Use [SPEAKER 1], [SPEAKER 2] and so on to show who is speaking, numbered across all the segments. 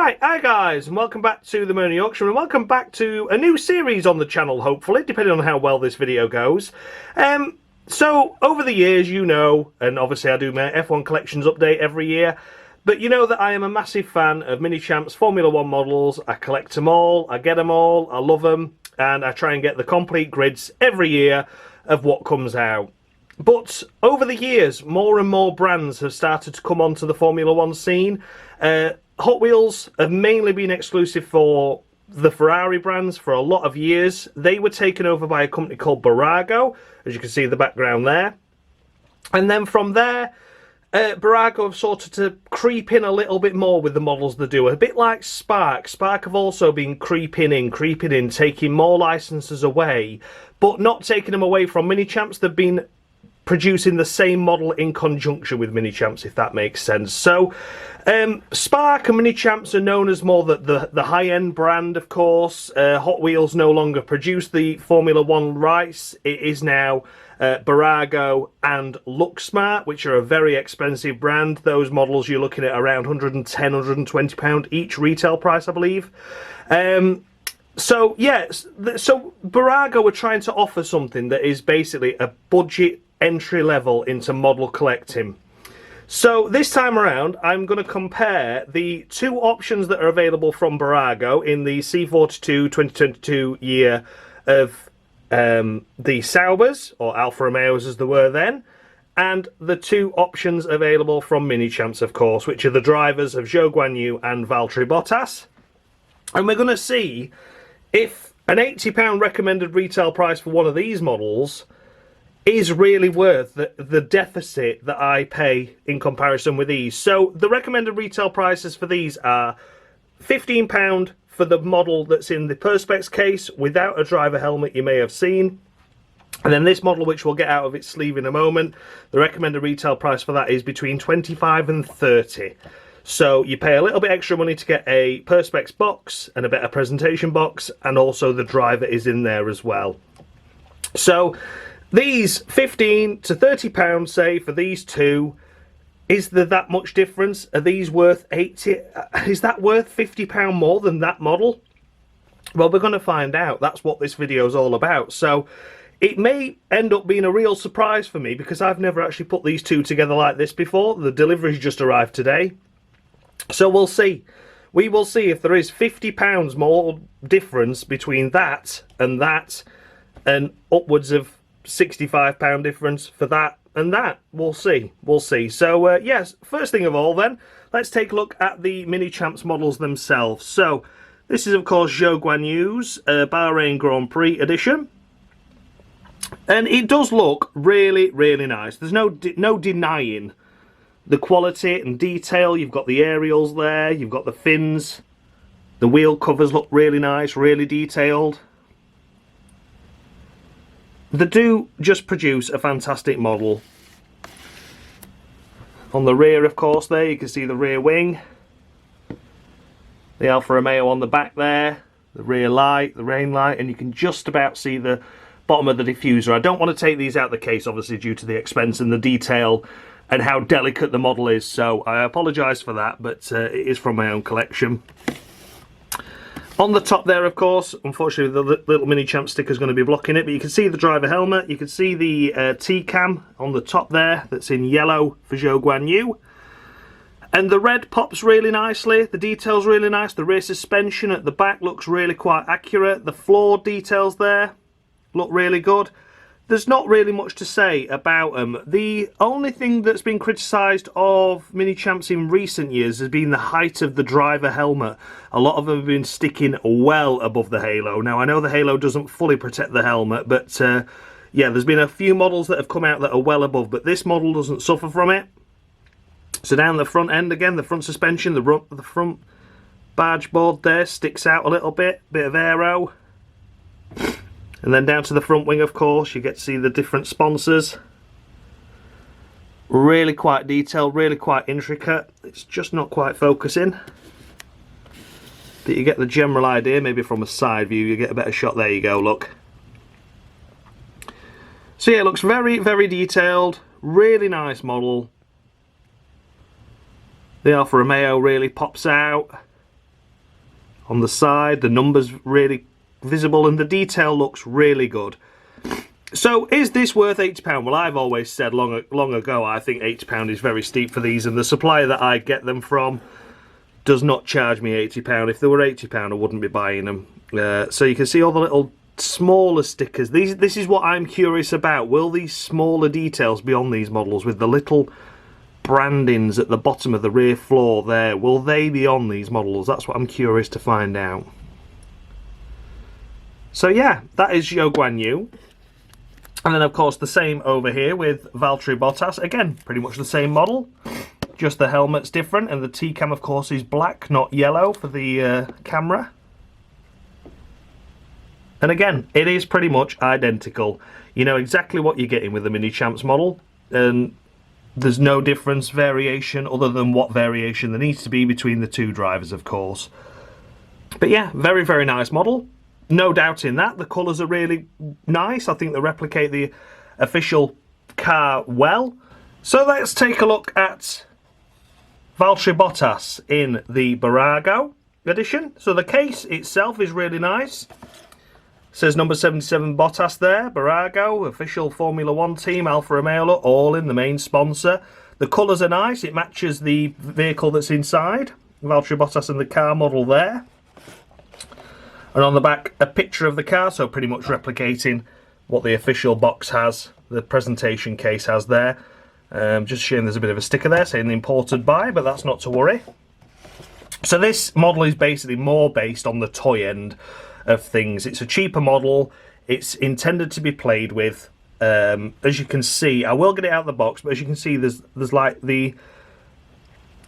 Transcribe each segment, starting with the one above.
[SPEAKER 1] Right, hi guys, and welcome back to the Mini Auction, and welcome back to a new series on the channel, hopefully, depending on how well this video goes. So, over the years, you know, and obviously I do my F1 collections update every year, but you know that I am a massive fan of Minichamps Formula 1 models. I collect them all, I get them all, I love them, and I try and get the complete grids every year of what comes out. But over the years, more and more brands have started to come onto the Formula 1 scene. Hot Wheels have mainly been exclusive for the Ferrari brands for a lot of years. They were taken over by a company called Bburago, as you can see in the background there. And then from there, Bburago have started to creep in a little bit more with the models they do. A bit like Spark. Spark have also been creeping in, taking more licenses away, but not taking them away from Minichamps. They've been producing the same model in conjunction with Minichamps, if that makes sense. So Spark and Minichamps are known as more the high-end brand, of course. Hot Wheels no longer produce the Formula 1 rights. It is now Bburago and LuxSmart, which are a very expensive brand. Those models you're looking at around £110, £120 each retail price, I believe. So yes, so Bburago are trying to offer something that is basically a budget entry level into model collecting. So this time around, I'm going to compare the two options that are available from Bburago in the C42 2022 year of the Saubers, or Alfa Romeos as they were then, and the two options available from Minichamps, of course, which are the drivers of Zhou Guanyu and Valtteri Bottas. And we're going to see if an £80 recommended retail price for one of these models is really worth the deficit that I pay in comparison with these. So the recommended retail prices for these are £15 for the model that's in the Perspex case without a driver helmet you may have seen. And then this model, which we'll get out of its sleeve in a moment, the recommended retail price for that is between £25 and £30. So you pay a little bit extra money to get a Perspex box and a better presentation box, and also the driver is in there as well. So these £15 to £30, say, for these two, is there that much difference? Are these worth 80? Is that worth £50 more than that model? Well, we're going to find out. That's what this video is all about. So it may end up being a real surprise for me, because I've never actually put these two together like this before. The delivery's just arrived today. So we'll see. We will see if there is £50 more difference between that, and upwards of £65 difference for that and that. We'll see. We'll see. So yes, first thing of all then, let's take a look at the Minichamps models themselves. So this is of course Zhou Guanyu's Bahrain Grand Prix edition, and it does look really, really nice. There's no denying the quality and detail. You've got the aerials there, you've got the fins, the wheel covers look really nice, really detailed. They do just produce a fantastic model. On the rear, of course, there you can see the rear wing, the Alfa Romeo on the back there, the rear light, the rain light, and you can just about see the bottom of the diffuser. I don't want to take these out of the case, obviously, due to the expense and the detail and how delicate the model is, so I apologise for that, but it is from my own collection. On the top there, of course, unfortunately the little Minichamp sticker is going to be blocking it, but you can see the driver helmet, you can see the T-cam on the top there that's in yellow for Zhou Guanyu. And the red pops really nicely, the detail's really nice, the rear suspension at the back looks really quite accurate, the floor details there look really good. There's not really much to say about them. The only thing that's been criticised of Minichamps in recent years has been the height of the driver helmet. A lot of them have been sticking well above the halo. Now, I know the halo doesn't fully protect the helmet, but yeah, there's been a few models that have come out that are well above, but this model doesn't suffer from it. So down the front end again, the front suspension, the front barge board there sticks out a little bit of aero. And then down to the front wing, of course, you get to see the different sponsors. Really quite detailed, really quite intricate. It's just not quite focusing. But you get the general idea, maybe from a side view, you get a better shot. There you go, look. So yeah, it looks very, very detailed. Really nice model. The Alfa Romeo really pops out. on the side. The numbers really visible and the detail looks really good. So is this worth £80? Well, I've always said long ago I think £80 is very steep for these, and the supplier that I get them from does not charge me £80. If they were £80 I wouldn't be buying them. So you can see all the little smaller stickers. This is what I'm curious about. Will these smaller details be on these models with the little brandings at the bottom of the rear floor there? Will they be on these models? That's what I'm curious to find out. So yeah, that is Zhou Guan Yu. And then of course the same over here with Valtteri Bottas. Again, pretty much the same model. Just the helmet's different, and the T-cam of course is black, not yellow for the camera. And again, it is pretty much identical. You know exactly what you're getting with the Minichamps model, and there's no difference, variation, other than what variation there needs to be between the two drivers, of course. But yeah, very, very nice model. No doubt in that. The colours are really nice. I think they replicate the official car well. So let's take a look at Valtteri Bottas in the Bburago edition. So the case itself is really nice. Says number 77 Bottas there, Bburago, official Formula 1 team, Alfa Romeo, all in, the main sponsor. The colours are nice, it matches the vehicle that's inside. Valtteri Bottas and the car model there. And on the back, a picture of the car, so pretty much replicating what the official box has, the presentation case has there. Just showing there's a bit of a sticker there saying imported by, but that's not to worry. So this model is basically more based on the toy end of things. It's a cheaper model. It's intended to be played with. As you can see, I will get it out of the box, but as you can see, there's like the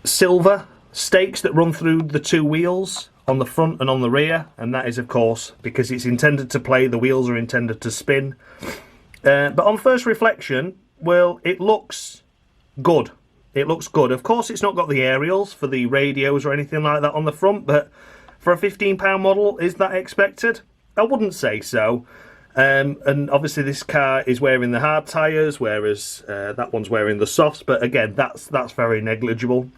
[SPEAKER 1] silver stakes that run through the two wheels on the front and on the rear, and that is of course because it's intended to play. The wheels are intended to spin. But on first reflection, well, it looks good. It looks good. Of course, it's not got the aerials for the radios or anything like that on the front, but for a £15 model, is that expected? I wouldn't say so. And obviously this car is wearing the hard tyres, whereas that one's wearing the softs, but again, that's very negligible.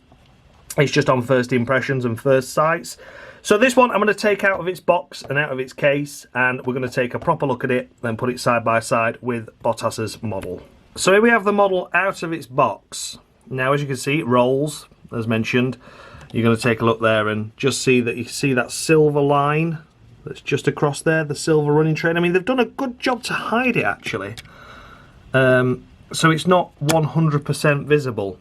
[SPEAKER 1] It's just on first impressions and first sights. So this one I'm going to take out of its box and out of its case, and we're going to take a proper look at it, then put it side by side with Bottas's model. So here we have the model out of its box. Now, as you can see, it rolls, as mentioned. You're going to take a look there and just see that you can see that silver line that's just across there, the silver running train. I mean, they've done a good job to hide it, actually. So it's not 100% visible.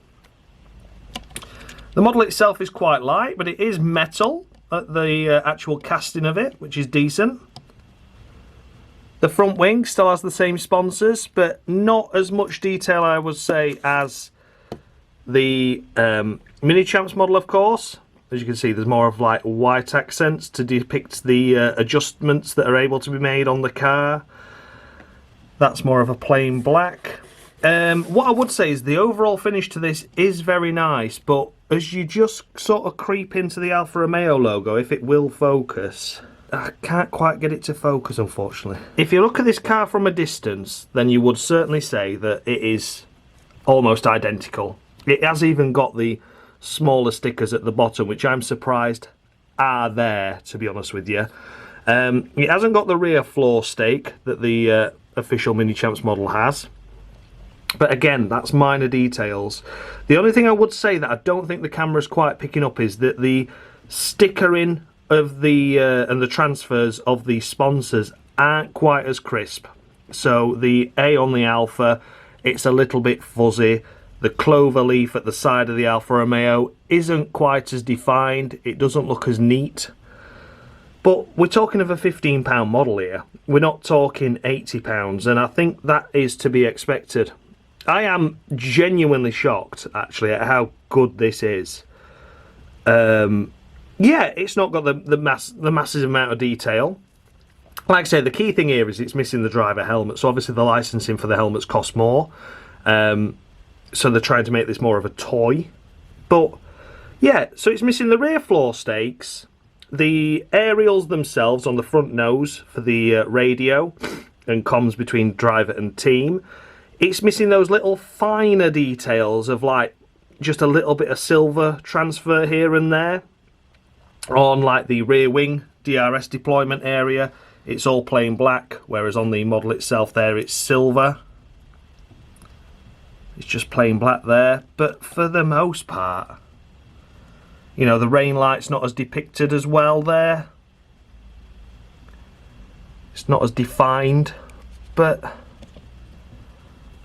[SPEAKER 1] The model itself is quite light, but it is metal at the actual casting of it, which is decent. The front wing still has the same sponsors, but not as much detail, I would say, as the Minichamps model, of course. As you can see, there's more of like white accents to depict the adjustments that are able to be made on the car. That's more of a plain black. What I would say is the overall finish to this is very nice, but as you just sort of creep into the Alfa Romeo logo, if it will focus, I can't quite get it to focus, unfortunately. If you look at this car from a distance, then you would certainly say that it is almost identical. It has even got the smaller stickers at the bottom, which I'm surprised are there, to be honest with you. It hasn't got the rear floor stake that the official Minichamps model has. But again, that's minor details. The only thing I would say that I don't think the camera's quite picking up is that the stickering of the and the transfers of the sponsors aren't quite as crisp. So the A on the Alfa, it's a little bit fuzzy. The clover leaf at the side of the Alfa Romeo isn't quite as defined. It doesn't look as neat. But we're talking of a £15 model here. We're not talking £80, and I think that is to be expected. I am genuinely shocked, actually, at how good this is. Yeah, it's not got the massive amount of detail. Like I say, the key thing here is it's missing the driver helmet, so obviously the licensing for the helmets costs more. So they're trying to make this more of a toy. But yeah, so it's missing the rear floor stakes, the aerials themselves on the front nose for the radio and comms between driver and team. It's missing those little finer details of like just a little bit of silver transfer here and there. On like the rear wing DRS deployment area, it's all plain black, whereas on the model itself there it's silver. It's just plain black there, but for the most part, you know, the rain light's not as depicted as well there. It's not as defined, but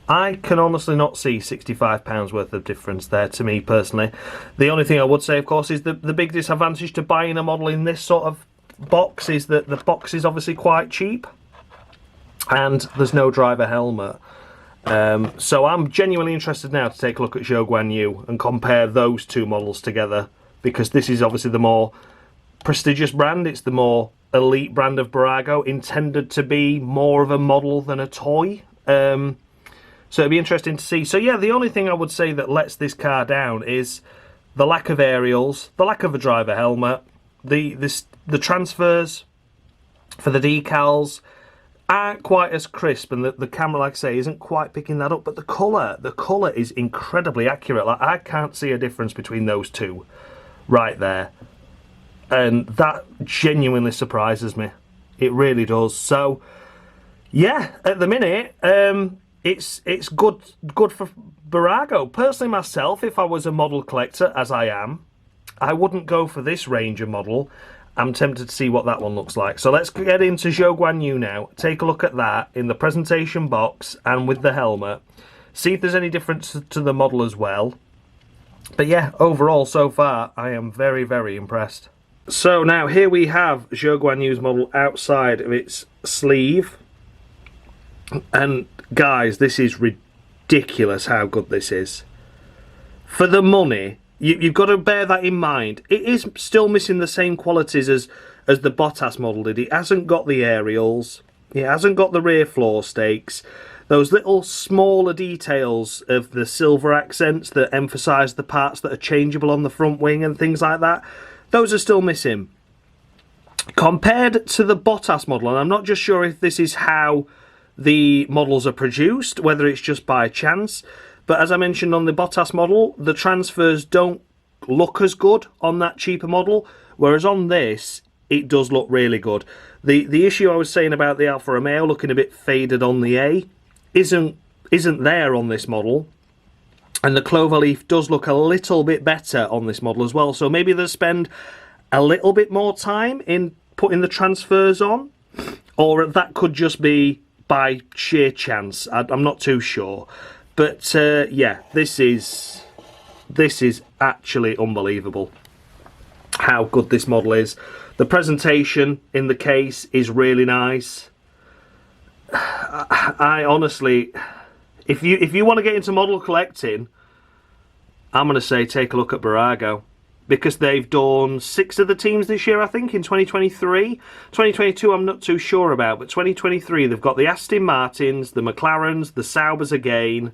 [SPEAKER 1] I can honestly not see £65 worth of difference there to me personally. The only thing I would say, of course, is the big disadvantage to buying a model in this sort of box is that the box is obviously quite cheap and there's no driver helmet. So I'm genuinely interested now to take a look at Zhou Guanyu and compare those two models together, because this is obviously the more prestigious brand. It's the more elite brand of Bburago, intended to be more of a model than a toy. So it'd be interesting to see. So yeah, the only thing I would say that lets this car down is the lack of aerials, the lack of a driver helmet, the transfers for the decals aren't quite as crisp, and the camera, like I say, isn't quite picking that up. But the colour is incredibly accurate. Like, I can't see a difference between those two right there, and that genuinely surprises me. It really does. So yeah, at the minute, it's good for Bburago. Personally myself, if I was a model collector, as I am, I wouldn't go for this Ranger model. I'm tempted to see what that one looks like. So let's get into Zhou Guanyu now. Take a look at that in the presentation box and with the helmet. See if there's any difference to the model as well. But yeah, overall, so far, I am very, very impressed. So now, here we have Zhou Guanyu's model outside of its sleeve. And guys, this is ridiculous how good this is. For the money, you've got to bear that in mind. It is still missing the same qualities as the Bottas model did. It hasn't got the aerials. It hasn't got the rear floor stakes. Those little smaller details of the silver accents that emphasise the parts that are changeable on the front wing and things like that, those are still missing. Compared to the Bottas model, and I'm not just sure if this is how the models are produced, whether it's just by chance, but as I mentioned on the Bottas model, the transfers don't look as good on that cheaper model, whereas on this, it does look really good. The issue I was saying about the Alfa Romeo looking a bit faded on the A isn't there on this model, and the cloverleaf does look a little bit better on this model as well, so maybe they'll spend a little bit more time in putting the transfers on, or that could just be by sheer chance. I'm not too sure. But yeah, this is actually unbelievable how good this model is. The presentation in the case is really nice. I honestly, if you want to get into model collecting, I'm going to say take a look at Bburago, because they've done 6 of the teams this year, I think, in 2023. 2022 I'm not too sure about, but 2023 they've got the Aston Martins, the McLarens, the Saubers again.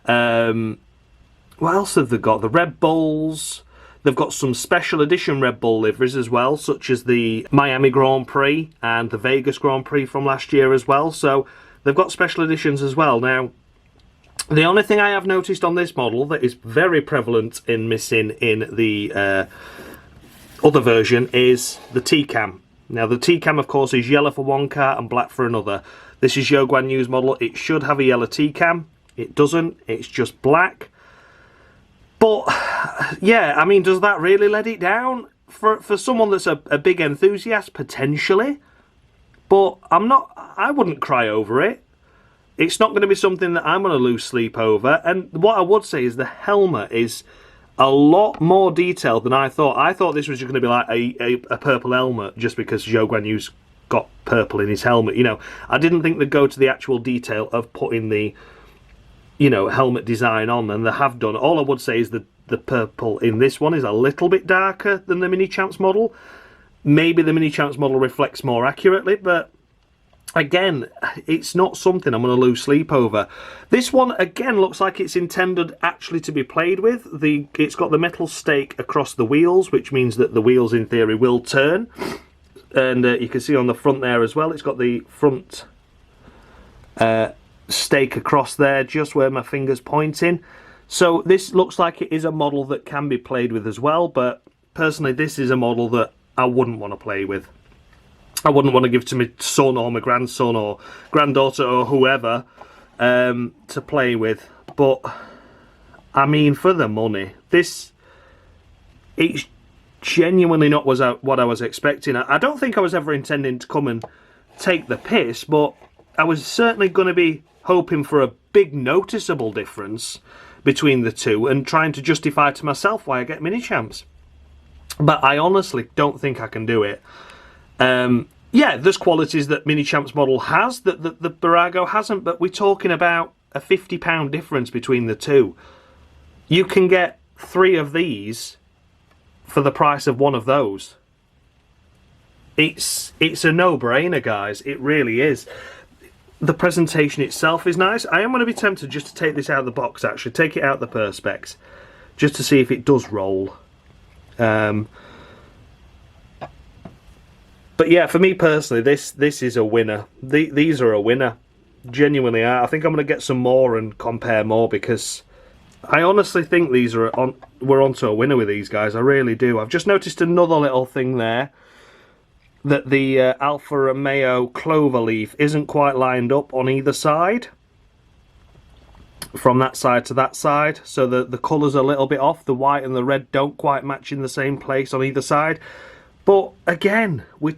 [SPEAKER 1] What else have they got? The Red Bulls. They've got some special edition Red Bull liveries as well, such as the Miami Grand Prix and the Vegas Grand Prix from last year as well. So they've got special editions as well. Now, the only thing I have noticed on this model that is very prevalent in missing in the other version is the T-cam. Now, the T-cam, of course, is yellow for one car and black for another. This is Zhou Guanyu's model. It should have a yellow T-cam. It doesn't. It's just black. But, yeah, I mean, does that really let it down? For someone that's a big enthusiast, potentially. But I wouldn't cry over it. It's not going to be something that I'm going to lose sleep over. And what I would say is the helmet is a lot more detailed than I thought. I thought this was just going to be like a purple helmet just because Zhou Guanyu's got purple in his helmet. You know, I didn't think they'd go to the actual detail of putting the, you know, helmet design on, and they have done. All I would say is that the purple in this one is a little bit darker than the Minichamps model. Maybe the Minichamps model reflects more accurately, but again, it's not something I'm going to lose sleep over. This one, again, looks like it's intended actually to be played with. It's got the metal stake across the wheels, which means that the wheels, in theory, will turn. And you can see on the front there as well, it's got the front stake across there, just where my finger's pointing. So this looks like it is a model that can be played with as well, but personally, this is a model that I wouldn't want to play with. I wouldn't want to give to my son or my grandson or granddaughter or whoever to play with. But I mean, for the money, it's genuinely not what I was expecting. I don't think I was ever intending to come and take the piss, but I was certainly going to be hoping for a big noticeable difference between the two and trying to justify to myself why I get Minichamps. But I honestly don't think I can do it. Yeah, there's qualities that Minichamps model has that the Bburago hasn't, but we're talking about a £50 difference between the two. You can get 3 of these for the price of 1 of those. It's a no-brainer, guys. It really is. The presentation itself is nice. I am going to be tempted just to take this out of the box, actually. Take it out of the Perspex, just to see if it does roll. But yeah, for me personally, this is a winner. These are a winner. Genuinely are. I think I'm going to get some more and compare more, because I honestly think we're onto a winner with these guys. I really do. I've just noticed another little thing there, that the Alfa Romeo cloverleaf isn't quite lined up on either side, from that side to that side, so the colours are a little bit off. The white and the red don't quite match in the same place on either side. But again, we're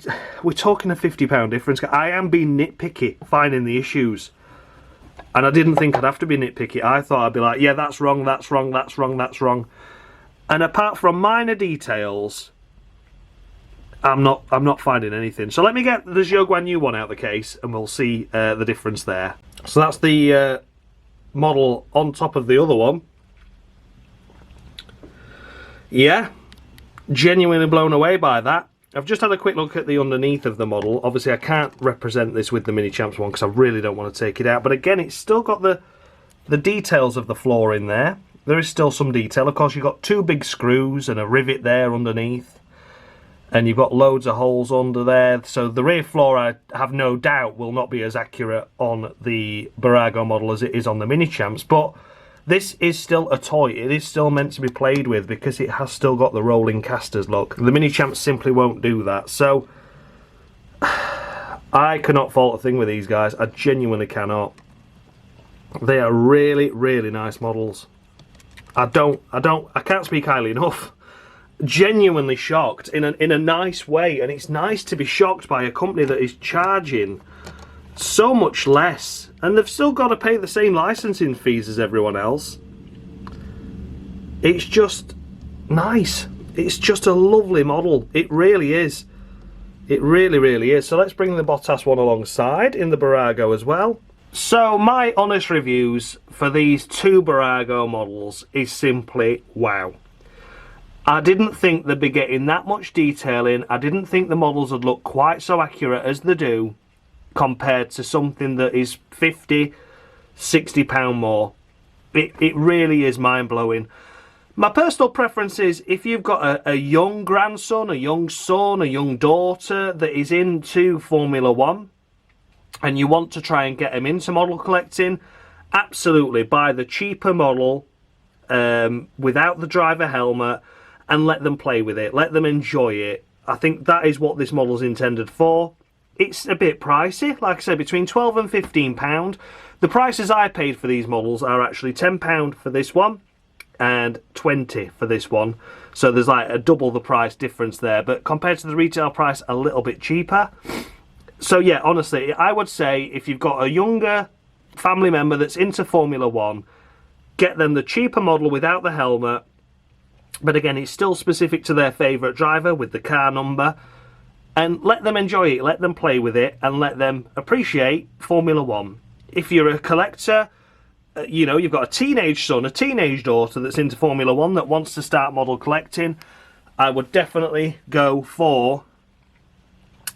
[SPEAKER 1] talking a £50 difference. I am being nitpicky, finding the issues. And I didn't think I'd have to be nitpicky. I thought I'd be like, yeah, that's wrong, that's wrong, that's wrong, that's wrong. And apart from minor details, I'm not finding anything. So let me get the Zhou Guan Yu one out of the case, and we'll see the difference there. So that's the model on top of the other one. Yeah, genuinely blown away by that. I've just had a quick look at the underneath of the model. Obviously, I can't represent this with the Minichamps one because I really don't want to take it out. But again, it's still got the details of the floor in there. There is still some detail. Of course, you've got 2 big screws and a rivet there underneath. And you've got loads of holes under there. So the rear floor, I have no doubt, will not be as accurate on the Bburago model as it is on the Minichamps. But this is still a toy. It is still meant to be played with because it has still got the rolling casters look. The Minichamps simply won't do that. So I cannot fault a thing with these guys. I genuinely cannot. They are really, really nice models. I can't speak highly enough. Genuinely shocked in a nice way, and it's nice to be shocked by a company that is charging so much less, and they've still got to pay the same licensing fees as everyone else. It's just nice. It's just a lovely model. It really is. It really, really is. So let's bring the Bottas one alongside in the Bburago as well. So my honest reviews for these 2 Bburago models is simply wow. I didn't think they'd be getting that much detail in. I didn't think the models would look quite so accurate as they do compared to something that is £50, £60 more. It really is mind-blowing. My personal preference is if you've got a young grandson, a young son, a young daughter that is into Formula 1 and you want to try and get them into model collecting, absolutely buy the cheaper model without the driver helmet and let them play with it. Let them enjoy it. I think that is what this model's intended for. It's a bit pricey, like I said, between £12 and £15. The prices I paid for these models are actually £10 for this one and £20 for this one. So there's like a double the price difference there, but compared to the retail price, a little bit cheaper. So yeah, honestly, I would say if you've got a younger family member that's into Formula 1, get them the cheaper model without the helmet. But again, it's still specific to their favourite driver with the car number. And let them enjoy it, let them play with it, and let them appreciate Formula 1. If you're a collector, you know, you've got a teenage son, a teenage daughter that's into Formula 1 that wants to start model collecting, I would definitely go for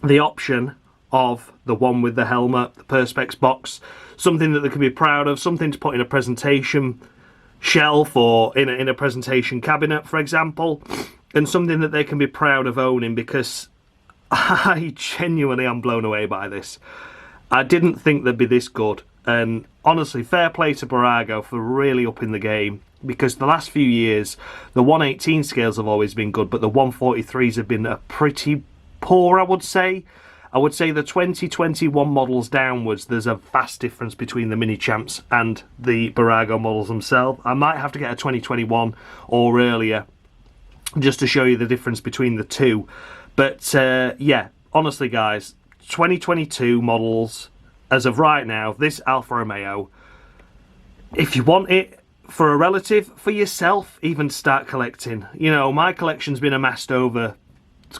[SPEAKER 1] the option of the one with the helmet, the Perspex box, something that they can be proud of, something to put in a presentation shelf or in a presentation cabinet, for example, and something that they can be proud of owning, because I genuinely am blown away by this. I didn't think they'd be this good, and honestly, fair play to Bburago for really upping the game because the last few years the 118 scales have always been good, but the 143s have been pretty poor, I would say. I would say the 2021 models downwards, there's a vast difference between the Minichamps and the Bburago models themselves. I might have to get a 2021 or earlier just to show you the difference between the two. But yeah, honestly guys, 2022 models, as of right now, this Alfa Romeo, if you want it for a relative, for yourself, even start collecting. You know, my collection's been amassed over,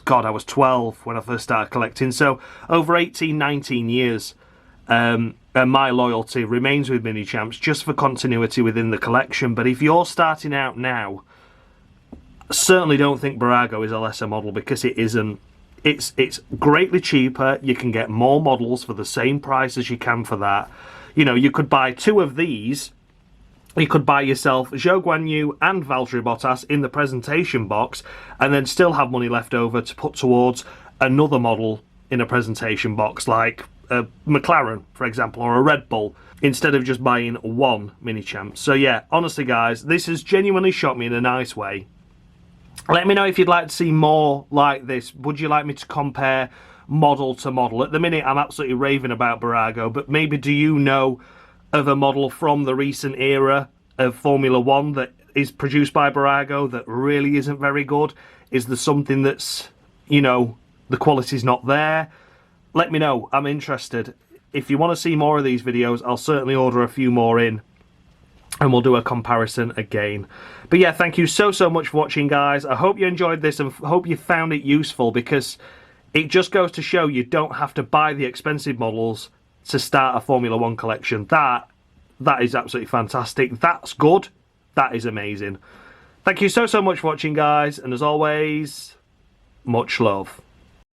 [SPEAKER 1] God, I was 12 when I first started collecting, so over 18, 19 years. And my loyalty remains with Minichamps just for continuity within the collection. But if you're starting out now, certainly don't think Bburago is a lesser model, because it isn't. It's greatly cheaper. You can get more models for the same price as you can for that. You know, you could buy 2 of these. You could buy yourself Zhou Guanyu and Valtteri Bottas in the presentation box, and then still have money left over to put towards another model in a presentation box, like a McLaren, for example, or a Red Bull, instead of just buying one Minichamp. So yeah, honestly guys, this has genuinely shocked me in a nice way. Let me know if you'd like to see more like this. Would you like me to compare model to model? At the minute, I'm absolutely raving about Bburago, but maybe do you know of a model from the recent era of Formula 1 that is produced by Bburago that really isn't very good? Is there something that's, you know, the quality's not there? Let me know. I'm interested. If you want to see more of these videos, I'll certainly order a few more in, and we'll do a comparison again. But yeah, thank you so much for watching, guys. I hope you enjoyed this and hope you found it useful, because it just goes to show you don't have to buy the expensive models to start a Formula 1 collection. That is absolutely fantastic. That's good. That is amazing. Thank you so much for watching, guys, and as always, much love.